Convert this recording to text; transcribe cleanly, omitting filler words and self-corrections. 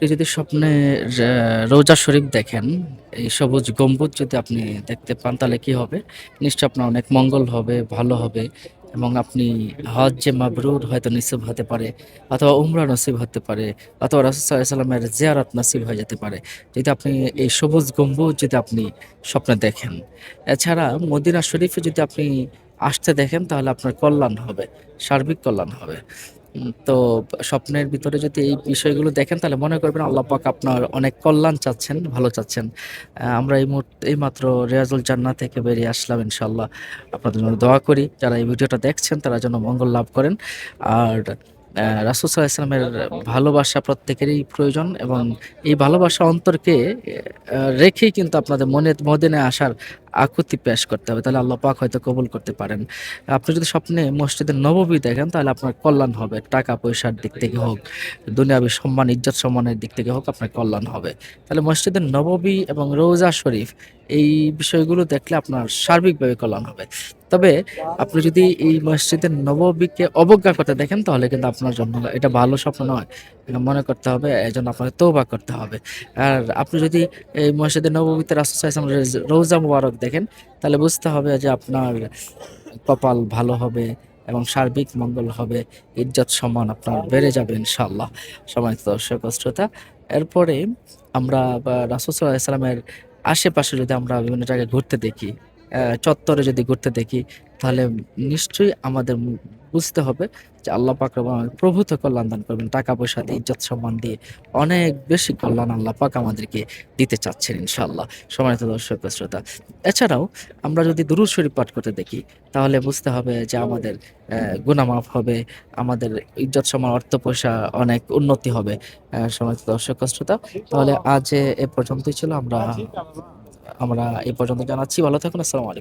আপনি যদি স্বপ্নে রওজা শরীফ দেখেন, এই সবুজ গম্বুজ যদি আপনি দেখতে পান তাহলে কি হবে? নিশ্চয়ই আপনার অনেক মঙ্গল হবে, ভালো হবে এবং আপনি হজ্জে মাবরুর হয়তো নসিব হতে পারে অথবা উমরা নসিব হতে পারে অথবা রাসূল সাল্লাল্লাহু আলাইহি ওয়াসাল্লামের জিয়ারত নসিব হয়ে যেতে পারে। যদি আপনি এই সবুজ গম্বুজ যদি আপনি স্বপ্নে দেখেন। এছাড়া মদিনা শরীফে যদি আপনি আসতে দেখেন তাহলে আপনার কল্যাণ হবে, সার্বিক কল্যাণ হবে। তো স্বপ্নের ভিতরে যদি এই বিষয়গুলো দেখেন তাহলে মনে করবেন আল্লাহ পাক আপনার অনেক কল্যাণ চাচ্ছেন, ভালো চাচ্ছেন। আমরা এইমাত্র রিয়াজুল জান্নাহ থেকে বেরিয়ে আসলাম ইনশাআল্লাহ। আপনাদের জন্য দোয়া করি। যারা এই ভিডিওটা দেখছেন তারা যেন মঙ্গল লাভ করেন। আর রাসূল সাল্লাল্লাহু আলাইহি ওয়াসাল্লামের ভালোবাসা প্রত্যেকেরই প্রয়োজন এবং এই ভালোবাসা অন্তরকে রেখেই কিন্তু আপনাদের মদিনায় আসার আকুতি পেশ করতে হবে। তাহলে আল্লাহ পাক হয়তো কবুল করতে পারেন। আপনি যদি স্বপ্নে মসজিদে নববী দেখেন তাহলে আপনার কল্যাণ হবে। টাকা-পয়সার দিক থেকে হোক, দুনিয়াবি সম্মান, ইজ্জত সম্মানের দিক থেকে হোক আপনার কল্যাণ হবে। তাহলে মসজিদে নববী এবং রওজা শরীফ এই বিষয়গুলো দেখলে আপনার সার্বিকভাবে কল্যাণ হবে। তবে আপনি যদি এই মসজিদে নববীকে অবজ্ঞা করতে দেখেন তাহলে কিন্তু আপনার জন্য এটা ভালো স্বপ্ন নয়। এটা মনে করতে হবে এজন্য আপনাকে তওবা করতে হবে। আর আপনি যদি এই মসজিদে নববীতে রাসূল সাল্লাল্লাহু আলাইহি ওয়াসাল্লামের রওজা মুবারক দেখেন তাহলে বুঝতে হবে যে আপনার কপাল ভালো হবে এবং সার্বিক মঙ্গল হবে, ইজ্জত সম্মান আপনার বেড়ে যাবে ইনশাআল্লাহ। সম্মানিত দর্শক ও শ্রোতা, এরপরে আমরা রাসূল সাল্লাল্লাহু আলাইহি সাল্লামের আশেপাশে যদি আমরা বিভিন্ন জায়গায় ঘুরতে দেখি, চত্বরে যদি ঘুরতে দেখি তাহলে নিশ্চয়ই আমাদের বুঝতে হবে যে আল্লাহ পাক রব্বুল আলামিন প্রভূত কল্যাণ দান করবেন। টাকা-পয়সা দিয়ে, ইজ্জত সম্মান দিয়ে অনেক বেশি কল্যাণ আল্লাহ পাক আমাদেরকে দিতে চাচ্ছেন ইনশাআল্লাহ। সম্মানিত দর্শক ও শ্রোতা, এছাড়াও আমরা যদি দুরূদ শরীফ পাঠ করতে দেখি তাহলে বুঝতে হবে যে আমাদের গুনাহ মাফ হবে, আমাদের ইজ্জত সম্মান, অর্থ পয়সা অনেক উন্নতি হবে। সম্মানিত দর্শক ও শ্রোতা, তাহলে আজ এ পর্যন্তই ছিল। আমরা আমরা এই পর্যন্ত জানাচ্ছি। ভালো থাকুন। আসসালামু আলাইকুম।